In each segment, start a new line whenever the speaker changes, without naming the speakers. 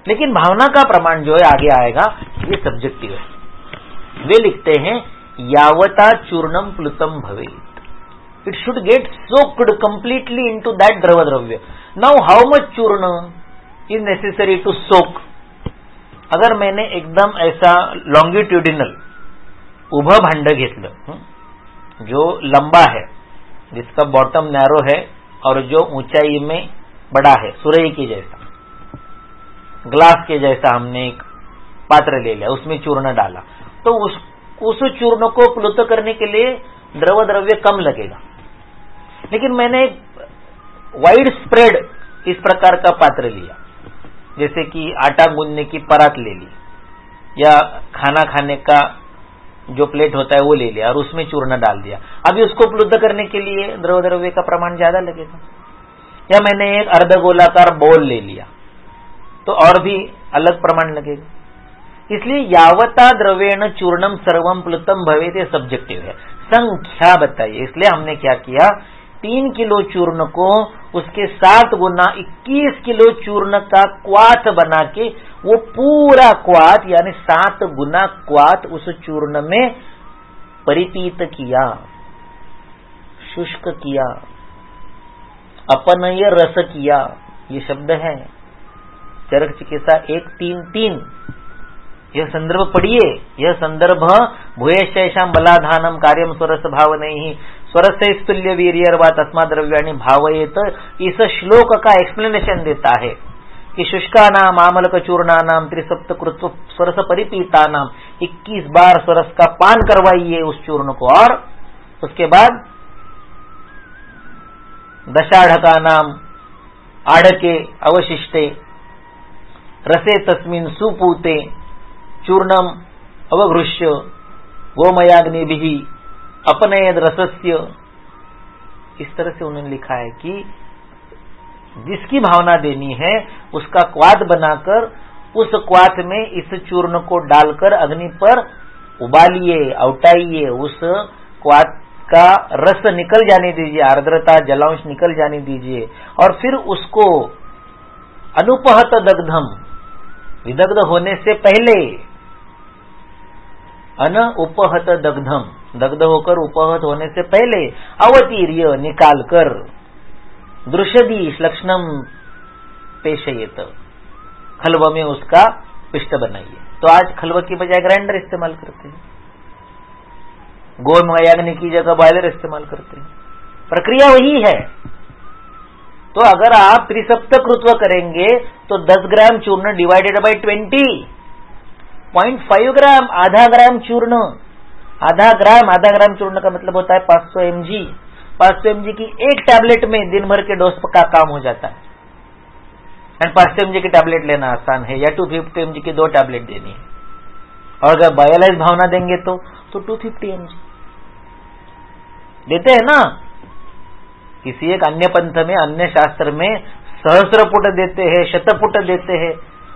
लेकिन भावना का प्रमाण जो है आगे आएगा, ये सब्जेक्टिव है। वे लिखते हैं यावता चूर्णम प्लुतम भवेत, it should get soaked completely into that द्रव द्रव्य। नाउ हाउ मच चूर्ण इज नेसेसरी टू सोक? अगर मैंने एकदम ऐसा लॉन्गिट्यूडिनल उभं भांड घेतलं, जो लंबा है, जिसका बॉटम नैरो है और जो ऊंचाई में बड़ा है, सुरई के जैसा, ग्लास के जैसा हमने एक पात्र ले लिया, उसमें चूर्ण डाला, तो उस चूर्ण को प्लुत करने के लिए द्रव द्रव्य कम लगेगा। लेकिन मैंने वाइड स्प्रेड इस प्रकार का पात्र लिया, जैसे कि आटा गूंदने की परात ले ली, या खाना खाने का जो प्लेट होता है वो ले लिया और उसमें चूर्ण डाल दिया। अभी उसको प्लुत करने के लिए द्रव द्रव्य का प्रमाण ज्यादा लगेगा। या मैंने एक अर्धगोलाकार बोल ले लिया, तो और भी अलग प्रमाण लगेगा। इसलिए यावता द्रव्येण चूर्णम सर्वम प्लुतम भवेत, ये सब्जेक्टिव है। संख्या बताइए, इसलिए हमने क्या किया, 3 किलो चूर्ण को उसके 7 गुना 21 किलो चूर्ण का क्वाथ बना के वो पूरा क्वाथ यानी 7 गुना क्वाथ उस चूर्ण में परिपीत किया, शुष्क किया, अपनय रस किया। ये शब्द है चरक चिकित्सा 133। यह संदर्भ पढ़िए, यह संदर्भ भूयश्चैषाम बलाधानम कार्यम स्वरस भावनैहि स्वरस्य स्तुल्य वीर्यर्वा तस्मा द्रव्याणि भावयेत, इस श्लोक का एक्सप्लेनेशन देता है कि शुष्कानाम आमलक चूर्णानाम त्रिसप्तकृत्व स्वरस परिपीतानाम 21 बार स्वरस का पान करवाइए उस चूर्ण को, और उसके बाद दशाढ़का नाम आढ़के अवशिष्टे रसे तस्मिन् सुपूते चूर्णम अवघृष्य गोमयाग्निभिः अपनयद रसस्य। इस तरह से उन्होंने लिखा है कि जिसकी भावना देनी है उसका क्वाथ बनाकर उस क्वाथ में इस चूर्ण को डालकर अग्नि पर उबालिए, औटाइए, उस क्वाथ का रस निकल जाने दीजिए, आर्द्रता जलांश निकल जाने दीजिए, और फिर उसको अनुपहत दग्धम, विदग्ध होने से पहले, अनुपहत दग्धम, दग्ध होकर उपहत होने से पहले, अवतीर्य निकालकर, दृश्यदी श्लक्ष्णम पेशयेत, खलव में उसका पिष्ट बनाइए। तो आज खलव की बजाय ग्राइंडर इस्तेमाल करते हैं, गोमयाग्नि की जगह बॉयलर इस्तेमाल करते हैं, प्रक्रिया वही है। तो अगर आप त्रिसप्तकृत्व करेंगे तो 10 ग्राम चूर्ण डिवाइडेड बाय 20.5 ग्राम, आधा ग्राम चूर्ण, आधा ग्राम चूर्ण का मतलब होता है 500 mg। 500 mg की एक टैबलेट में दिन भर के डोज का काम हो जाता है। एंड 500 mg की टैबलेट लेना आसान है, या 250 mg की 2 टैबलेट देनी है। और अगर बायोलाइज भावना देंगे तो 250 mg देते हैं ना। किसी एक अन्य पंथ में, अन्य शास्त्र में सहस्रपुट देते हैं, शतपुट देते हैं।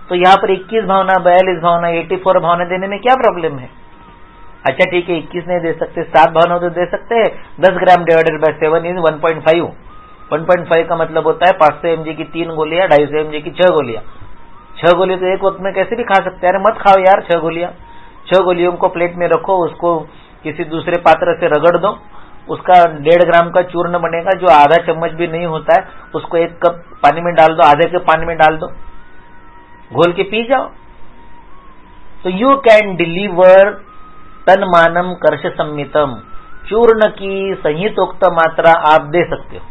तो यहाँ पर 21 भावना, 42 भावना, 84 भावना देने में क्या प्रॉब्लम है? अच्छा ठीक है, 21 नहीं दे सकते, 7 भावना तो दे सकते हैं। 10 ग्राम डिवाइडेड बाय 7 इज 1.5। 1.5 का मतलब होता है 500 mg की 3 गोलियां, 250 mg की 6 गोलियां। 6 गोली तो एक वक्त में कैसे भी खा सकते हैं। अरे मत खाओ यार 6 गोलियां। 6 गोलियों को प्लेट में रखो, उसको किसी दूसरे पात्र से रगड़ दो, उसका 1.5 ग्राम का चूर्ण बनेगा, जो आधा चम्मच भी नहीं होता है। उसको 1 कप पानी में डाल दो, आधे कप पानी में डाल दो, घोल के पी जाओ। तो यू कैन डिलीवर तन्मानम कर्ष संमितम, चूर्ण की संहितोक्त मात्रा आप दे सकते हो।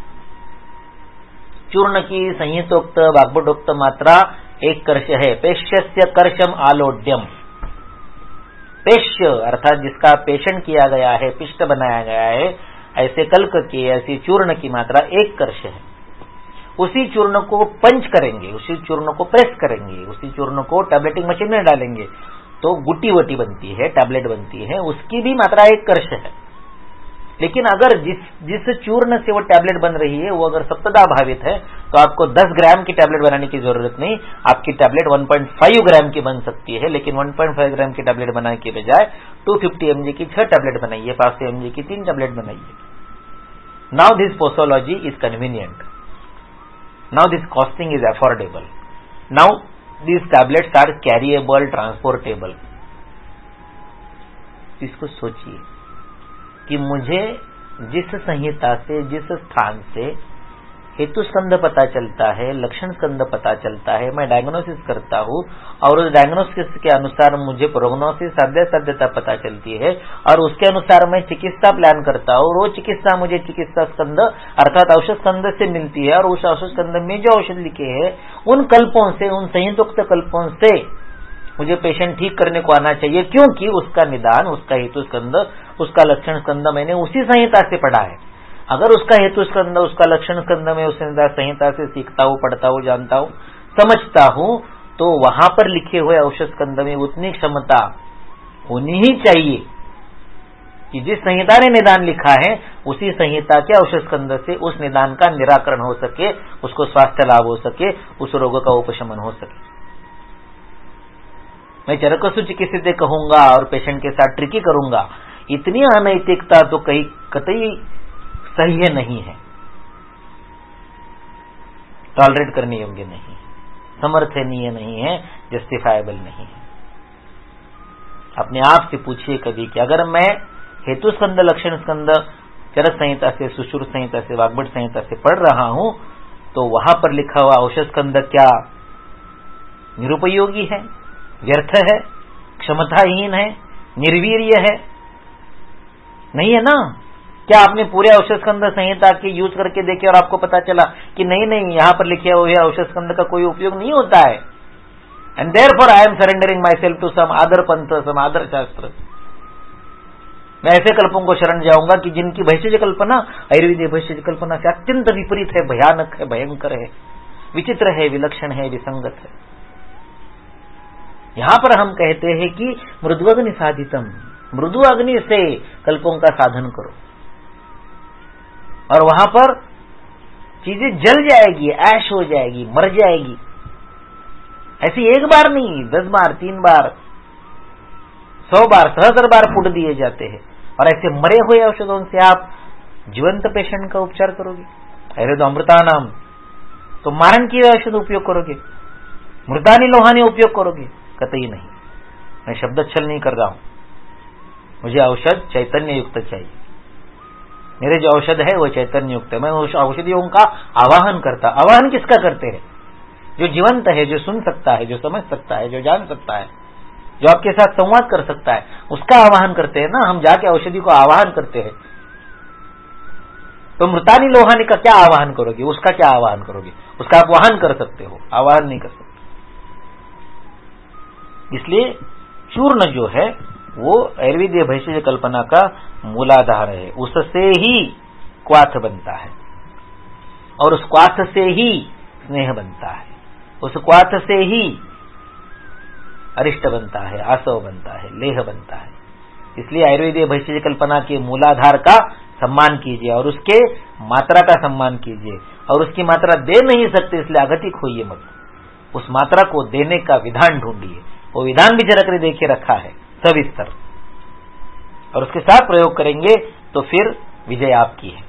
चूर्ण की संहितोक्त वाग्भटोक्त मात्रा 1 कर्ष है। पेश्यस्य कर्षम आलोड्यम, पेश्य अर्थात जिसका पेषण किया गया है, पिष्ट बनाया गया है, ऐसे कल्क की, ऐसी चूर्ण की मात्रा 1 कर्ष है। उसी चूर्ण को पंच करेंगे, उसी चूर्ण को प्रेस करेंगे, उसी चूर्ण को टैबलेटिंग मशीन में डालेंगे तो गुटी वटी बनती है, टैबलेट बनती है, उसकी भी मात्रा 1 कर्ष है। लेकिन अगर जिस चूर्ण से वो टैबलेट बन रही है वो अगर सप्तदा भावित है तो आपको 10 ग्राम की टैबलेट बनाने की जरूरत नहीं, आपकी टैबलेट 1.5 ग्राम की बन सकती है। लेकिन 1.5 ग्राम की टैबलेट बनाने के बजाय 250 mg की 6 टैबलेट बनाइए, 500 mg की 3 टैबलेट बनाइए। Now this posology is convenient, now this costing is affordable, now These tablets are carryable, transportable. इसको सोचिए कि मुझे जिस संहिता से, जिस स्थान से हेतु स्कंद पता चलता है, लक्षण स्कंद पता चलता है, मैं डायग्नोसिस करता हूँ और उस डायग्नोसिस के अनुसार मुझे प्रोग्नोसिस, साध्यता पता चलती है और उसके अनुसार मैं चिकित्सा प्लान करता हूँ और वो चिकित्सा मुझे चिकित्सा स्कंद अर्थात औषध स्कंद से मिलती है और उस औषध स्कंद में जो औषध लिखे हैं उन कल्पों से, उन संहितोक्त कल्पों से मुझे पेशेंट ठीक करने को आना चाहिए, क्योंकि उसका निदान, उसका हेतु स्कंद, उसका लक्षण स्कंद मैंने उसी संहिता से पढ़ा है। अगर उसका हेतु स्कंद, उसका लक्षण स्कंद में उस संहिता से सीखता हूँ, पढ़ता हूँ, जानता हूँ, समझता हूँ, तो वहां पर लिखे हुए औषध स्कंद में उतनी क्षमता होनी ही चाहिए कि जिस संहिता ने निदान लिखा है उसी संहिता के औषध स्कंद से उस निदान का निराकरण हो सके, उसको स्वास्थ्य लाभ हो सके, उस रोग का उपशमन हो सके। मैं चरकसु चिकित्सित कहूंगा और पेशेंट के साथ ट्रिकी करूंगा, इतनी अनैतिकता तो कहीं कतई सही नहीं है, टॉलरेट करने योग्य नहीं है, समर्थनीय नहीं है, जस्टिफाइबल नहीं है। अपने आप से पूछिए कभी कि अगर मैं हेतु स्कंद, लक्षण स्कंद चरक संहिता से, सुश्रुत संहिता से, वाग्भट संहिता से पढ़ रहा हूं तो वहां पर लिखा हुआ औषध स्कंद क्या निरुपयोगी है, व्यर्थ है, क्षमताहीन है, निर्वीर्य है? नहीं है ना। क्या आपने पूरे औषध स्कंद संहिता के यूज करके देखे और आपको पता चला कि नहीं यहां पर लिखे हुए औषध स्कंद का कोई उपयोग नहीं होता है? And therefore I am surrendering myself to some other panth, some other शास्त्र। मैं ऐसे कल्पों को शरण जाऊंगा कि जिनकी भैषज कल्पना आयुर्वेदीय भैषज कल्पना से अत्यंत विपरीत है, भयानक है, भयंकर है, विचित्र है, विलक्षण है, विसंगत है। यहां पर हम कहते हैं कि मृदुअग्नि साधितम, मृदु अग्नि से कल्पों का साधन करो और वहां पर चीजें जल जाएगी, ऐश हो जाएगी, मर जाएगी। ऐसी एक बार नहीं, 10 बार, 3 बार, 100 बार, 1000 बार फूट दिए जाते हैं और ऐसे मरे हुए औषधों से आप जीवंत पेशेंट का उपचार करोगे? अरे तो अमृता नाम तो मारण किए औषध उपयोग करोगे, मृतानी लोहानी उपयोग करोगे? कतई नहीं। मैं शब्दच्छल नहीं कर रहा हूं, मुझे औषध चैतन्य युक्त चाहिए। मेरे जो औषध है वो चैतन्य युक्त है। मैं उस औषधियों का आवाहन करता। आवाहन किसका करते हैं? जो जीवंत है, जो सुन सकता है, जो समझ सकता है, जो जान सकता है, जो आपके साथ संवाद कर सकता है, उसका आवाहन करते हैं ना। हम जाके औषधि को आवाहन करते हैं। तो मृतानी लोहानी का क्या आवाहन करोगे? उसका क्या आवाहन करोगे? उसका आप वाहन कर सकते हो, आवाहन नहीं कर सकते। इसलिए चूर्ण जो है वो आयुर्वेदीय भैषज कल्पना का मूलाधार है। उससे ही क्वाथ बनता है और उस क्वाथ से ही स्नेह बनता है, उस क्वाथ से ही अरिष्ट बनता है, आसव बनता है, लेह बनता है। इसलिए आयुर्वेदीय भैषज कल्पना के मूलाधार का सम्मान कीजिए और उसके मात्रा का सम्मान कीजिए। और उसकी मात्रा दे नहीं सकते इसलिए अगतिक होइए मत। उस मात्रा को देने का विधान ढूंढिए। वो विधान भी चरक ने देखे रखा है सविस्तर, और उसके साथ प्रयोग करेंगे तो फिर विजय आपकी है।